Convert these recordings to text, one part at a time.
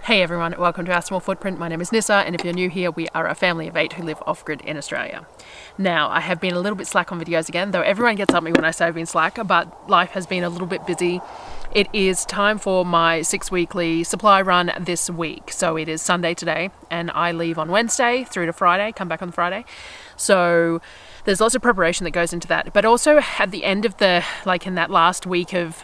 Hey everyone, welcome to Our Small Footprint. My name is Nyssa, and if you're new here, we are a family of 8 who live off-grid in Australia. Now, I have been a little bit slack on videos again, though everyone gets at me when I say I've been slack, but life has been a little bit busy. It is time for my 6-weekly supply run this week. So it is Sunday today, and I leave on Wednesday through to Friday, come back on Friday. So there's lots of preparation that goes into that. But also at the end of in that last week of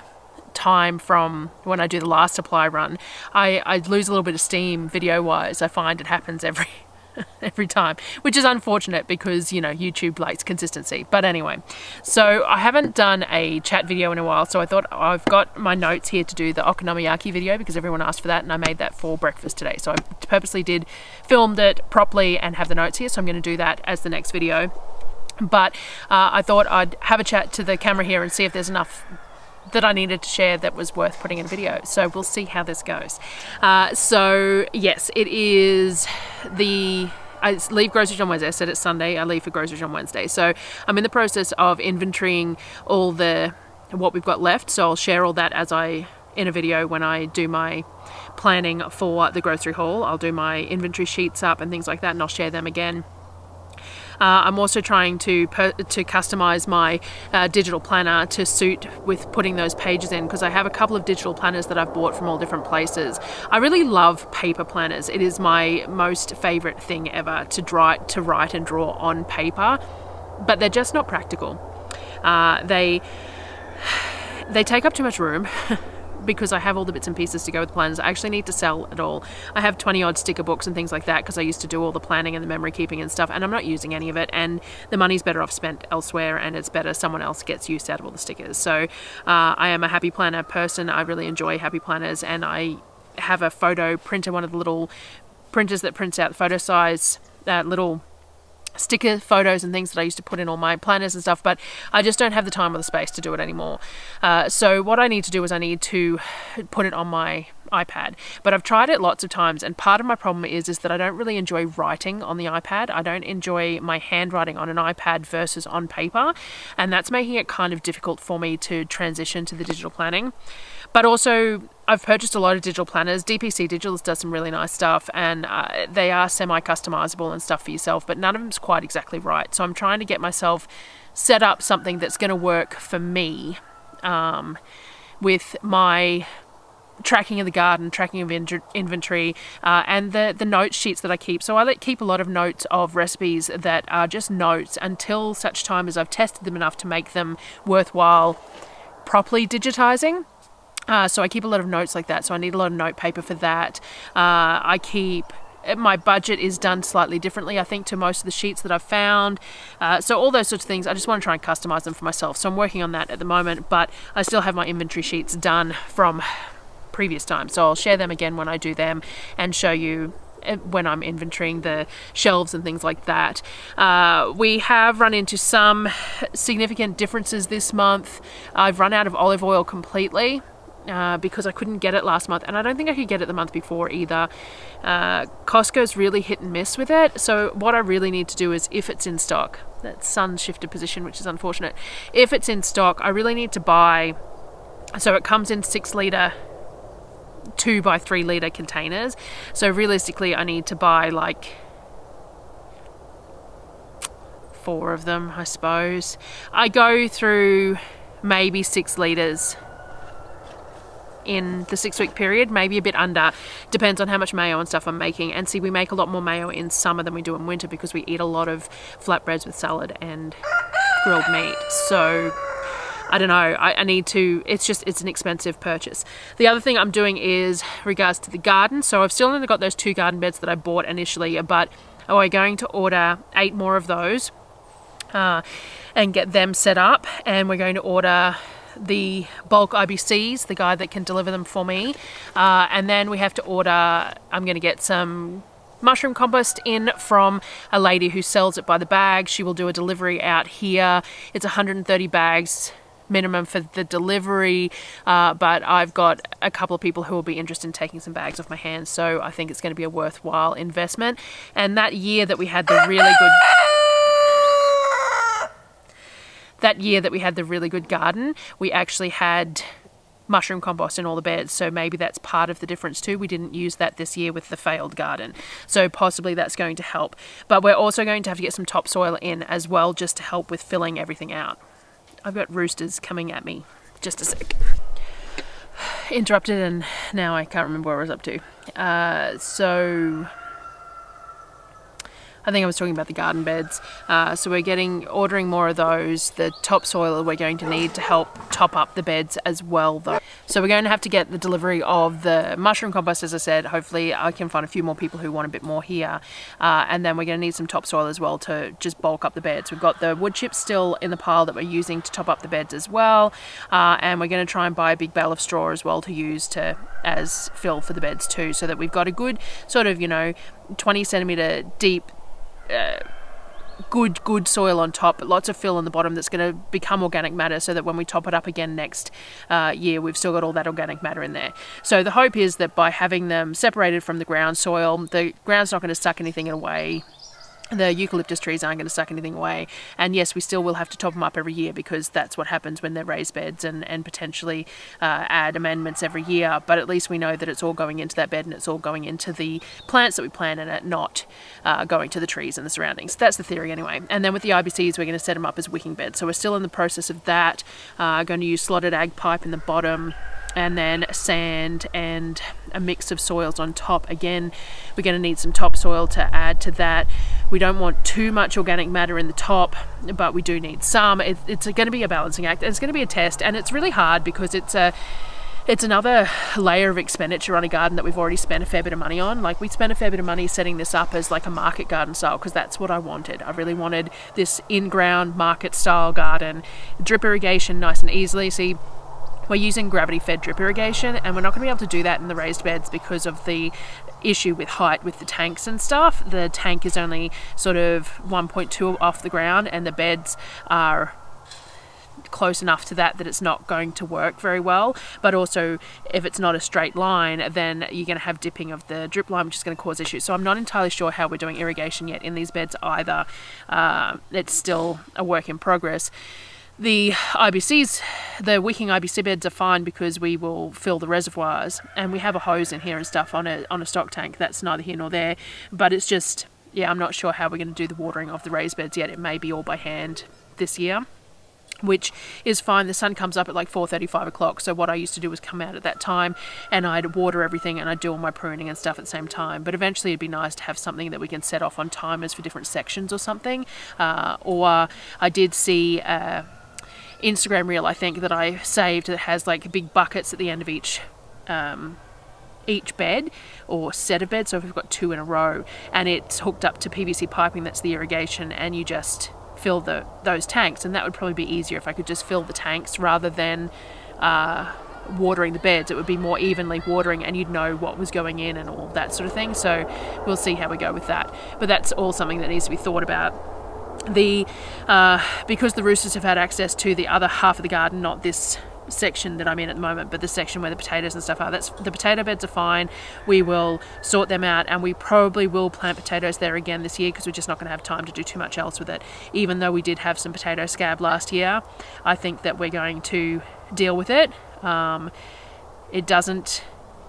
time from when I do the last supply run, I lose a little bit of steam video wise. I find it happens every time, which is unfortunate because, you know, YouTube likes consistency. But anyway, so I haven't done a chat video in a while, so I thought I've got my notes here to do the okonomiyaki video because everyone asked for that, and I made that for breakfast today. So I purposely filmed it properly and have the notes here, so I'm going to do that as the next video. But I thought I'd have a chat to the camera here and see if there's enough that I needed to share that was worth putting in a video. So we'll see how this goes. So yes, it is I leave groceries on Wednesday. I said it's Sunday. I leave for groceries on Wednesday. So I'm in the process of inventorying all what we've got left. So I'll share all that in a video when I do my planning for the grocery haul. I'll do my inventory sheets up and things like that, and I'll share them again. I'm also trying to customize my digital planner to suit with putting those pages in, because I have a couple of digital planners that I've bought from all different places. I really love paper planners. It is my most favorite thing ever to write and draw on paper, but they're just not practical. They take up too much room. Because I have all the bits and pieces to go with the planners. I actually need to sell it all. I have 20 odd sticker books and things like that because I used to do all the planning and the memory keeping and stuff, and I'm not using any of it, and the money's better off spent elsewhere, and it's better someone else gets use out of all the stickers. So I am a happy planner person. I really enjoy happy planners, and I have a photo printer, one of the little printers that prints out the photo size little sticker photos and things that I used to put in all my planners and stuff, but I just don't have the time or the space to do it anymore. So what I need to do is I need to put it on my iPad, but I've tried it lots of times, and part of my problem is that I don't really enjoy writing on the iPad. I don't enjoy my handwriting on an iPad versus on paper, and that's making it kind of difficult for me to transition to the digital planning. But also, I've purchased a lot of digital planners. DPC Digital does some really nice stuff, and they are semi-customizable and stuff for yourself, but none of them's quite exactly right. So I'm trying to get myself set up something that's going to work for me with my tracking of the garden, tracking of inventory, and the note sheets that I keep. So I keep a lot of notes of recipes that are just notes until such time as I've tested them enough to make them worthwhile properly digitizing. So I keep a lot of notes like that, so I need a lot of note paper for that. My budget is done slightly differently, I think, to most of the sheets that I've found. So all those sorts of things, I just want to try and customize them for myself. So I'm working on that at the moment, but I still have my inventory sheets done from previous times. So I'll share them again when I do them and show you when I'm inventorying the shelves and things like that. We have run into some significant differences this month. I've run out of olive oil completely. Because I couldn't get it last month, and I don't think I could get it the month before either. Costco's really hit and miss with it, so what I really need to do is, if it's in stock, that sun shifted position, which is unfortunate. If it's in stock, I really need to buy, so it comes in 6 litre 2 by 3 litre containers, so realistically I need to buy like 4 of them, I suppose. I go through maybe 6 litres in the 6-week period, maybe a bit under, depends on how much mayo and stuff I'm making. And see, we make a lot more mayo in summer than we do in winter because we eat a lot of flatbreads with salad and grilled meat. So I don't know, I need to, it's an expensive purchase. The other thing I'm doing is regards to the garden. So I've still only got those 2 garden beds that I bought initially, but we're going to order 8 more of those and get them set up, and we're going to order the bulk IBCs, the guy that can deliver them for me, and then we have to order, I'm going to get some mushroom compost in from a lady who sells it by the bag. She will do a delivery out here. It's 130 bags minimum for the delivery, but I've got a couple of people who will be interested in taking some bags off my hands, so I think it's going to be a worthwhile investment. And that year that we had the really good garden, we actually had mushroom compost in all the beds, so maybe that's part of the difference too. We didn't use that this year with the failed garden, so possibly that's going to help. But we're also going to have to get some topsoil in as well, just to help with filling everything out. I've got roosters coming at me. Just a sec. Interrupted, and now I can't remember where I was up to. So I think I was talking about the garden beds. So we're ordering more of those. The topsoil we're going to need to help top up the beds as well though. So we're going to have to get the delivery of the mushroom compost, as I said. Hopefully I can find a few more people who want a bit more here. And then we're going to need some topsoil as well to just bulk up the beds. We've got the wood chips still in the pile that we're using to top up the beds as well. And we're going to try and buy a big bale of straw as well to use as fill for the beds too, so that we've got a good sort of, 20 centimetre deep good soil on top, but lots of fill on the bottom that's going to become organic matter, so that when we top it up again next year, we've still got all that organic matter in there. So the hope is that by having them separated from the ground soil, the ground's not going to suck anything away. The eucalyptus trees aren't going to suck anything away, and yes, we still will have to top them up every year, because that's what happens when they're raised beds, and potentially add amendments every year. But at least we know that it's all going into that bed and it's all going into the plants that we plant in it, not going to the trees and the surroundings. That's the theory anyway. And then with the IBCs, we're going to set them up as wicking beds, so we're still in the process of that. Going to use slotted ag pipe in the bottom, and then sand and a mix of soils on top. Again, we're going to need some topsoil to add to that. We don't want too much organic matter in the top, but we do need some. It's going to be a balancing act. It's going to be a test, and it's really hard because it's another layer of expenditure on a garden that we've already spent a fair bit of money on. Like, we spent a fair bit of money setting this up as like a market garden style, because that's what I wanted. I really wanted this in-ground market style garden. Drip irrigation nice and easily. See, we're using gravity-fed drip irrigation, and we're not going to be able to do that in the raised beds because of the issue with height with the tanks and stuff. The tank is only sort of 1.2 off the ground, and the beds are close enough to that it's not going to work very well. But also, if it's not a straight line, then you're going to have dipping of the drip line, which is going to cause issues. So I'm not entirely sure how we're doing irrigation yet in these beds either. It's still a work in progress. The IBCs, the wicking IBC beds are fine because we will fill the reservoirs, and we have a hose in here and stuff on a stock tank. That's neither here nor there, but it's just, yeah, I'm not sure how we're going to do the watering of the raised beds yet. It may be all by hand this year, which is fine. The sun comes up at like 4:30, 5 o'clock, so what I used to do was come out at that time and I'd water everything and I'd do all my pruning and stuff at the same time. But eventually it'd be nice to have something that we can set off on timers for different sections or something. Or I did see Instagram reel, I think, that I saved, that has like big buckets at the end of each bed or set of beds. So if we've got 2 in a row, and it's hooked up to PVC piping, that's the irrigation, and you just fill those tanks. And that would probably be easier if I could just fill the tanks rather than watering the beds. It would be more evenly watering, and you'd know what was going in and all that sort of thing. So we'll see how we go with that, but that's all something that needs to be thought about. Because the roosters have had access to the other half of the garden, not this section that I'm in at the moment, but the section where the potatoes and stuff are, the potato beds are fine. We will sort them out, and we probably will plant potatoes there again this year, because we're just not going to have time to do too much else with it. Even though we did have some potato scab last year, I think that we're going to deal with it. It doesn't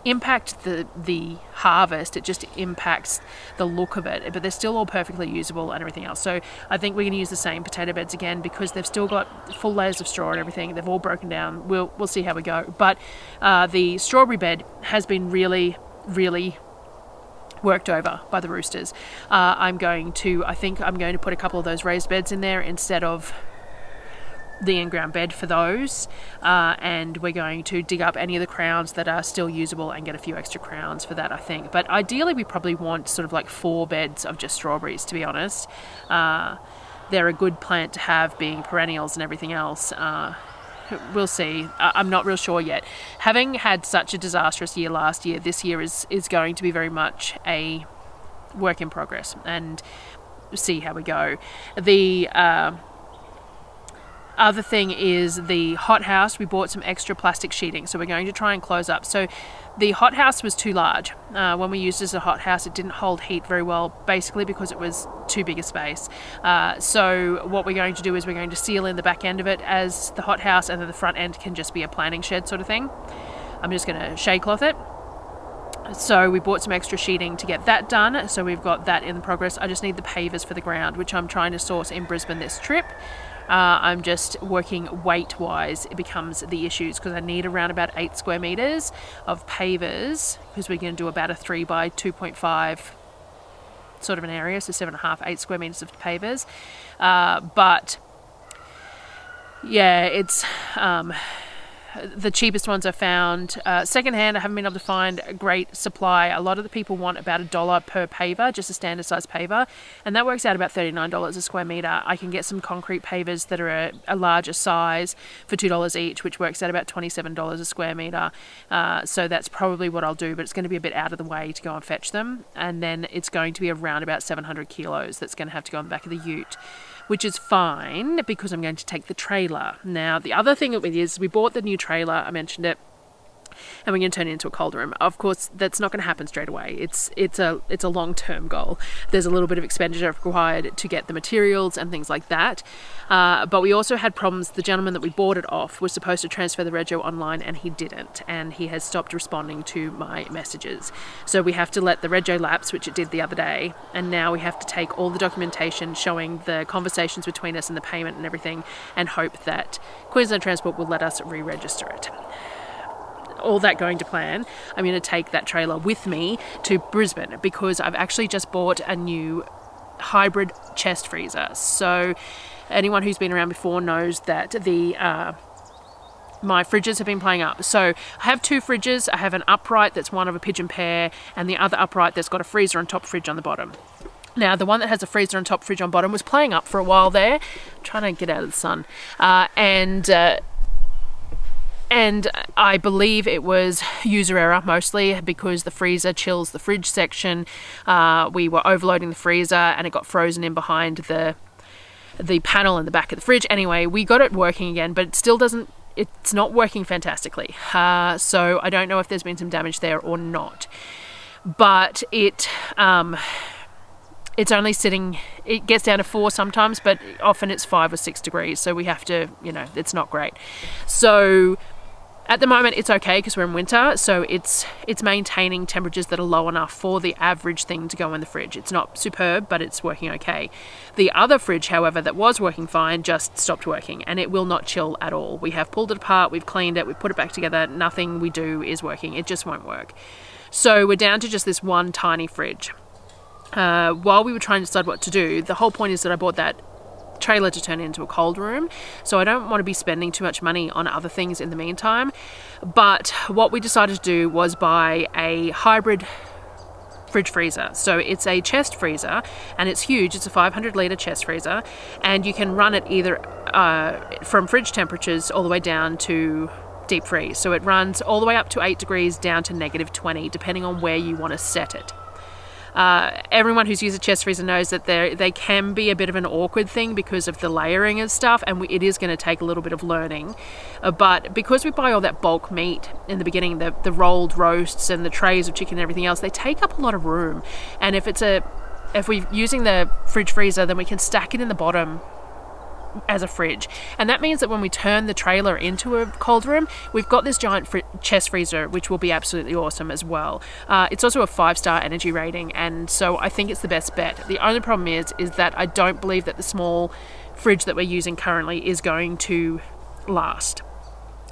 impact the harvest, it just impacts the look of it, but they're still all perfectly usable and everything else. So I think we're going to use the same potato beds again, because they've still got full layers of straw and everything. They've all broken down. We'll see how we go. But the strawberry bed has been really worked over by the roosters. I think I'm going to put a couple of those raised beds in there instead of the in-ground bed for those, and we're going to dig up any of the crowns that are still usable and get a few extra crowns for that, I think. But ideally we probably want sort of like 4 beds of just strawberries, to be honest. They're a good plant to have, being perennials and everything else. We'll see. I'm not real sure yet. Having had such a disastrous year last year, this year is going to be very much a work in progress, and see how we go. Other thing is the hothouse. We bought some extra plastic sheeting, so we're going to try and close up. So the hothouse was too large. When we used it as a hothouse, it didn't hold heat very well, basically because it was too big a space. So what we're going to do is we're going to seal in the back end of it as the hothouse, and then the front end can just be a planning shed sort of thing. I'm just going to shade cloth it. So we bought some extra sheeting to get that done, so we've got that in progress. I just need the pavers for the ground, which I'm trying to source in Brisbane this trip. I'm just working weight wise, it becomes the issues, because I need around about 8 square meters of pavers, because we're going to do about a 3 by 2.5 sort of an area, so 7.5, 8 square meters of pavers. But yeah, it's the cheapest ones I found. Secondhand, I haven't been able to find a great supply. A lot of the people want about $1 per paver, just a standard size paver, and that works out about $39 a square meter. I can get some concrete pavers that are a larger size for $2 each, which works out about $27 a square meter. So that's probably what I'll do, but it's going to be a bit out of the way to go and fetch them, and then it's going to be around about 700 kilos that's going to have to go on the back of the ute, which is fine because I'm going to take the trailer. Now, the other thing is we bought the new trailer, I mentioned it, and we're going to turn it into a cold room. Of course, that's not going to happen straight away. It's a long-term goal. There's a little bit of expenditure required to get the materials and things like that. But we also had problems. The gentleman that we bought it off was supposed to transfer the rego online, and he didn't, and he has stopped responding to my messages. So we have to let the rego lapse, which it did the other day, and now we have to take all the documentation showing the conversations between us and the payment and everything, and hope that Queensland Transport will let us re-register it. All that going to plan, I'm going to take that trailer with me to Brisbane, because I've actually just bought a new hybrid chest freezer. So anyone who's been around before knows that the my fridges have been playing up. So I have 2 fridges. I have an upright that's one of a pigeon pair, and the other upright that's got a freezer on top, fridge on the bottom. Now, the one that has a freezer on top, fridge on bottom was playing up for a while there, trying to get out of the sun, and I believe it was user error mostly, because the freezer chills the fridge section. We were overloading the freezer and it got frozen in behind the panel in the back of the fridge. Anyway, we got it working again, but it still doesn't, it's not working fantastically. So I don't know if there's been some damage there or not. But it's only sitting, it gets down to 4 sometimes, but often it's 5 or 6 degrees. So we have to, you know, it's not great. So at the moment it's okay because we're in winter, so it's maintaining temperatures that are low enough for the average thing to go in the fridge. It's not superb, but it's working okay. The other fridge, however, that was working fine, just stopped working, and it will not chill at all. We have pulled it apart, we've cleaned it, we've put it back together, nothing we do is working. It just won't work. So we're down to just this one tiny fridge. While we were trying to decide what to do, the whole point is that I bought that trailer to turn into a cold room, so I don't want to be spending too much money on other things in the meantime. But what we decided to do was buy a hybrid fridge freezer. So it's a chest freezer, and it's huge. It's a 500 litre chest freezer, and you can run it either from fridge temperatures all the way down to deep freeze. So it runs all the way up to 8 degrees down to -20, depending on where you want to set it. Everyone who's used a chest freezer knows that they can be a bit of an awkward thing because of the layering and stuff, and it is going to take a little bit of learning. But because we buy all that bulk meat in the beginning, the rolled roasts and the trays of chicken and everything else, they take up a lot of room. And if we're using the fridge freezer, then we can stack it in the bottom as a fridge, and that means that when we turn the trailer into a cold room, we've got this giant chest freezer, which will be absolutely awesome as well. It's also a 5-star energy rating, and so I think it's the best bet. The only problem is that I don't believe that the small fridge that we're using currently is going to last,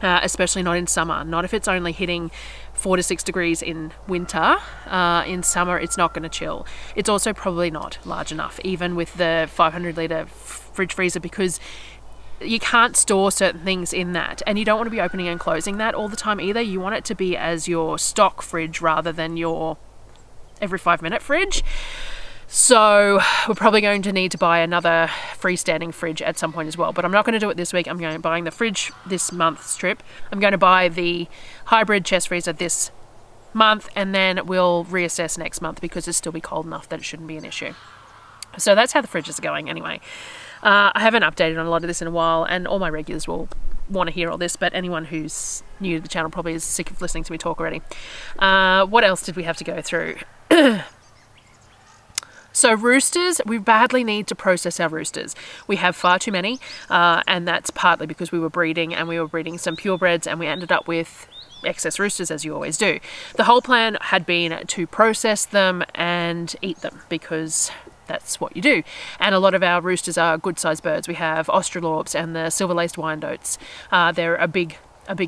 especially not in summer. Not if it's only hitting 4 to 6 degrees in winter. In summer it's not going to chill. It's also probably not large enough, even with the 500 litre fridge freezer, because you can't store certain things in that, and you don't want to be opening and closing that all the time either. You want it to be as your stock fridge rather than your every 5-minute fridge. So we're probably going to need to buy another freestanding fridge at some point as well, but I'm not going to do it this week. I'm going to be buying the fridge this month's trip. I'm going to buy the hybrid chest freezer this month, and then we'll reassess next month because it'll still be cold enough that it shouldn't be an issue. So that's how the fridges are going anyway. I haven't updated on a lot of this in a while, and all my regulars will want to hear all this, but anyone who's new to the channel probably is sick of listening to me talk already. What else did we have to go through? So roosters, we badly need to process our roosters. We have far too many, and that's partly because we were breeding, and we were breeding some purebreds, and we ended up with excess roosters, as you always do. The whole plan had been to process them and eat them, because that's what you do. And a lot of our roosters are good sized birds. We have Australorps and the silver-laced Wyandottes. They're a big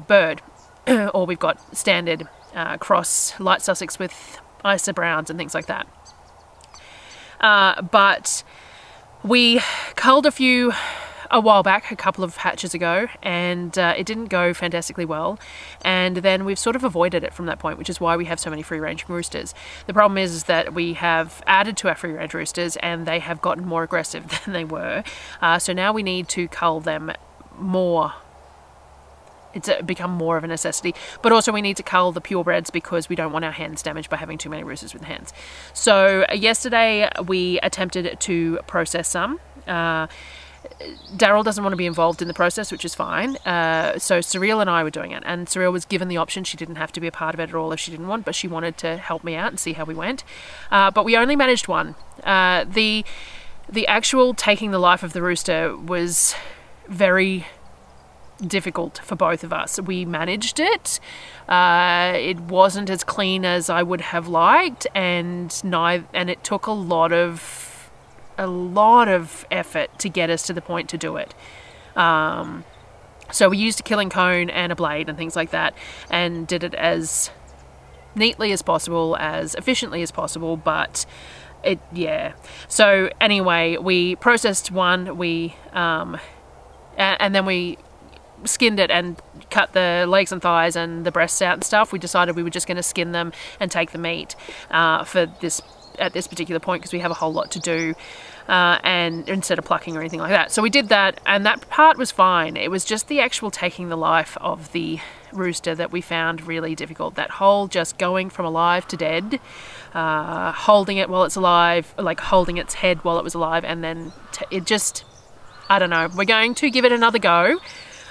bird. Or we've got standard cross light Sussex with Isa Browns and things like that. But we culled a few a while back, a couple of hatches ago, and it didn't go fantastically well, and then we've sort of avoided it from that point, which is why we have so many free-range roosters. The problem is that we have added to our free-range roosters, and they have gotten more aggressive than they were, so now we need to cull them more. It's become more of a necessity, but also we need to cull the purebreds because we don't want our hens damaged by having too many roosters with hens. So yesterday we attempted to process some. Darryl doesn't want to be involved in the process, which is fine. So Surreal and I were doing it, and Surreal was given the option. She didn't have to be a part of it at all if she didn't want, but she wanted to help me out and see how we went. But we only managed one. The actual taking the life of the rooster was very difficult for both of us. We managed it. It wasn't as clean as I would have liked, and it took a lot of effort to get us to the point to do it. So we used a killing cone and a blade and things like that, and did it as neatly as possible, as efficiently as possible, but yeah. So anyway, we processed one, and then we skinned it and cut the legs and thighs and the breasts out and stuff. We decided we were just going to skin them and take the meat at this particular point, because we have a whole lot to do, and instead of plucking or anything like that. So we did that, and that part was fine. It was just the actual taking the life of the rooster that we found really difficult. That whole just going from alive to dead, holding it while it's alive, like holding its head while it was alive, and then it just, I don't know. We're going to give it another go,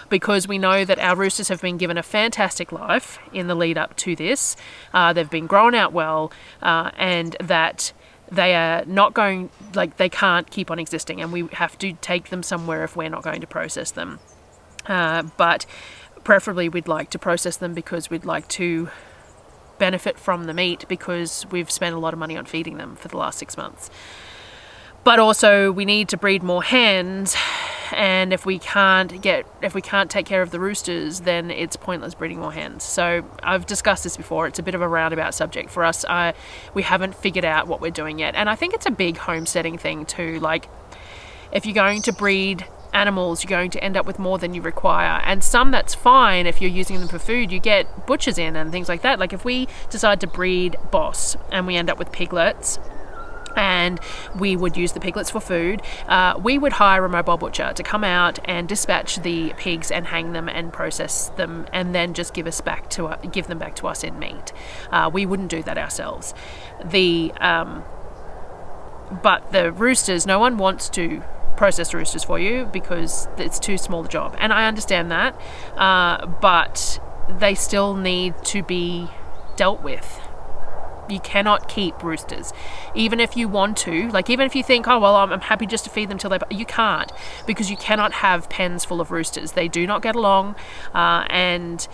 because we know that our roosters have been given a fantastic life in the lead up to this. They've been grown out well, and that they are not going, like, they can't keep on existing, and we have to take them somewhere if we're not going to process them. But preferably we'd like to process them because we'd like to benefit from the meat, because we've spent a lot of money on feeding them for the last 6 months. But also we need to breed more hens, and if we can't take care of the roosters, then it's pointless breeding more hens. So I've discussed this before. It's a bit of a roundabout subject for us. We haven't figured out what we're doing yet, and I think it's a big homesteading thing too. Like, if you're going to breed animals, you're going to end up with more than you require, and some that's fine if you're using them for food. You get butchers in and things like that. Like if we decide to breed Boss and we end up with piglets, and we would use the piglets for food, we would hire a mobile butcher to come out and dispatch the pigs and hang them and process them, and then just give them back to us in meat. We wouldn't do that ourselves. But the roosters, no one wants to process roosters for you because it's too small a job, and I understand that, but they still need to be dealt with. You cannot keep roosters, even if you want to. Like, even if you think, oh well, I'm happy just to feed them till they, you can't, because you cannot have pens full of roosters. They do not get along, and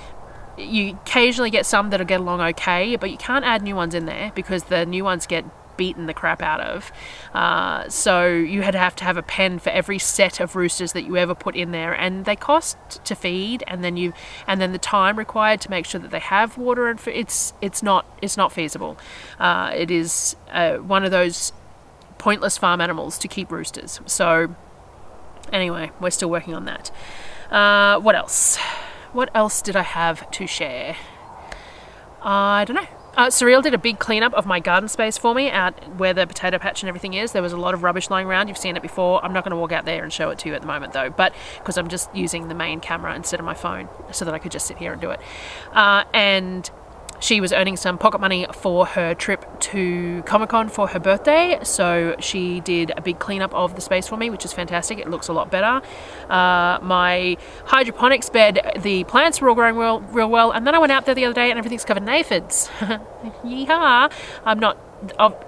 you occasionally get some that'll get along okay, but you can't add new ones in there because the new ones get beaten the crap out of. So you have to have a pen for every set of roosters that you ever put in there, and they cost to feed, and then the time required to make sure that they have water and food. It's not feasible. It is one of those pointless farm animals to keep roosters. So anyway, we're still working on that. What else did I have to share? I don't know. Surreal did a big cleanup of my garden space for me out where the potato patch and everything is. There was a lot of rubbish lying around. You've seen it before. I'm not going to walk out there and show it to you at the moment though, but because I'm just using the main camera instead of my phone so that I could just sit here and do it. And she was earning some pocket money for her trip to Comic-Con for her birthday, so she did a big cleanup of the space for me, which is fantastic. It looks a lot better. My hydroponics bed, the plants were all growing real well, and then I went out there the other day and everything's covered in aphids. Yeehaw!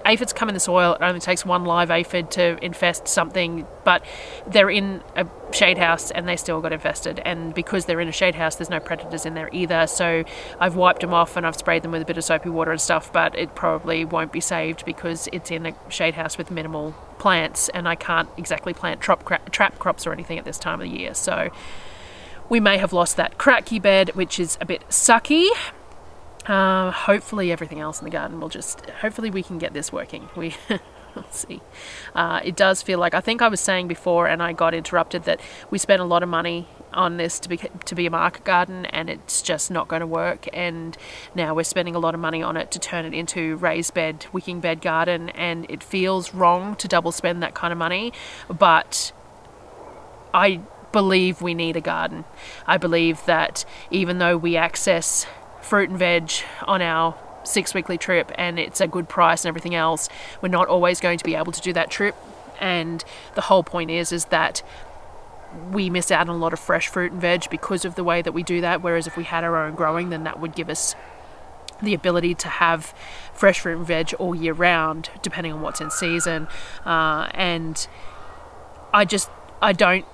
Aphids come in the soil. It only takes one live aphid to infest something, but they're in a shade house and they still got infested, and because they're in a shade house there's no predators in there either, so I've wiped them off and I've sprayed them with a bit of soapy water and stuff, but it probably won't be saved because it's in a shade house with minimal plants, and I can't exactly plant trap crops or anything at this time of the year, so we may have lost that cracky bed, which is a bit sucky. Hopefully everything else in the garden will hopefully we can get this working. We'll see. It does feel like, I think I was saying before and I got interrupted, that we spent a lot of money on this to be a market garden, and it's just not going to work, and now we're spending a lot of money on it to turn it into raised bed, wicking bed garden, and it feels wrong to double spend that kind of money, but I believe we need a garden. I believe that even though we access fruit and veg on our 6-weekly trip and it's a good price and everything else, we're not always going to be able to do that trip, and the whole point is that we miss out on a lot of fresh fruit and veg because of the way that we do that, whereas if we had our own growing, then that would give us the ability to have fresh fruit and veg all year round depending on what's in season. And I don't,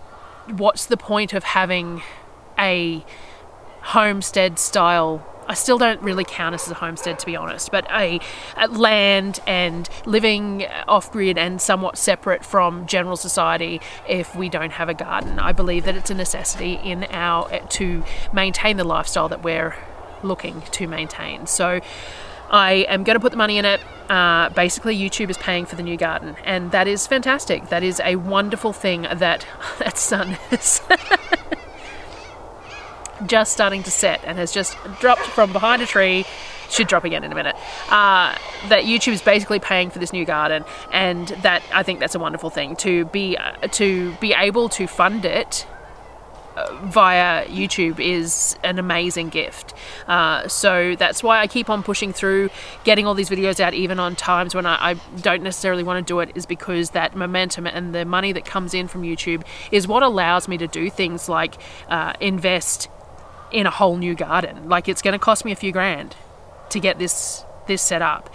what's the point of having a homestead style, I still don't really count us as a homestead, to be honest, but a land and living off-grid and somewhat separate from general society if we don't have a garden. I believe that it's a necessity to maintain the lifestyle that we're looking to maintain. So I am going to put the money in it. Basically YouTube is paying for the new garden, and that is fantastic. That is a wonderful thing that sun is just starting to set and has just dropped from behind a tree, should drop again in a minute, that YouTube is basically paying for this new garden, and that I think that's a wonderful thing, to be able to fund it via YouTube is an amazing gift. So that's why I keep on pushing through getting all these videos out, even on times when I don't necessarily want to do it, is because that momentum and the money that comes in from YouTube is what allows me to do things like invest in a whole new garden. Like, it's going to cost me a few grand to get this set up,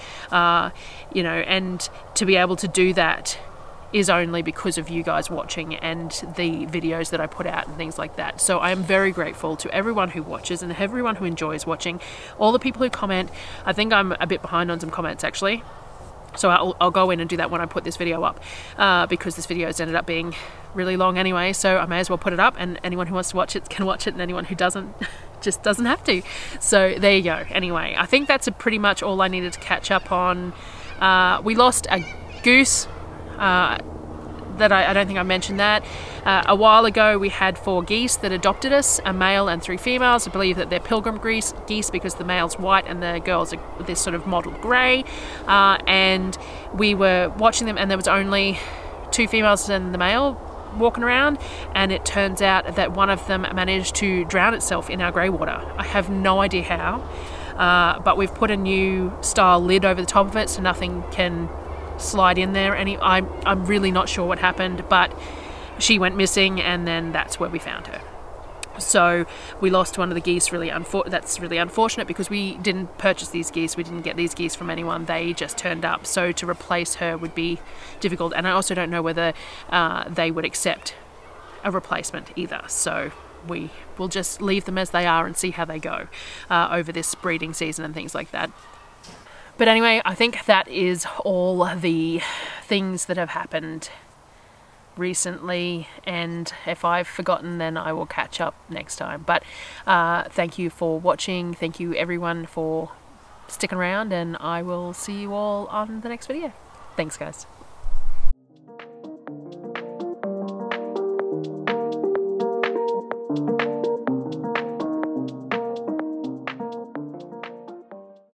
you know, and to be able to do that is only because of you guys watching and the videos that I put out and things like that. So I am very grateful to everyone who watches and everyone who enjoys watching, all the people who comment. I think I'm a bit behind on some comments actually, so I'll go in and do that when I put this video up, because this video has ended up being really long anyway, so I may as well put it up, and anyone who wants to watch it can watch it, and anyone who doesn't just doesn't have to. So there you go. Anyway, I think that's pretty much all I needed to catch up on. We lost a goose, that I don't think I mentioned that. A while ago we had 4 geese that adopted us, a male and 3 females. I believe that they're pilgrim geese because the male's white and the girls are this sort of mottled grey. And we were watching them, and there was only 2 females and the male walking around, and it turns out that one of them managed to drown itself in our grey water. I have no idea how, but we've put a new style lid over the top of it so nothing can slide in there. I'm really not sure what happened, but she went missing, and then that's where we found her. So we lost one of the geese. That's really unfortunate, because we didn't purchase these geese. We didn't get these geese from anyone. They just turned up. So to replace her would be difficult, and I also don't know whether they would accept a replacement either. So we will just leave them as they are and see how they go over this breeding season and things like that. But anyway, I think that is all the things that have happened recently, and if I've forgotten, then I will catch up next time. But thank you for watching. Thank you everyone for sticking around, and I will see you all on the next video. Thanks guys.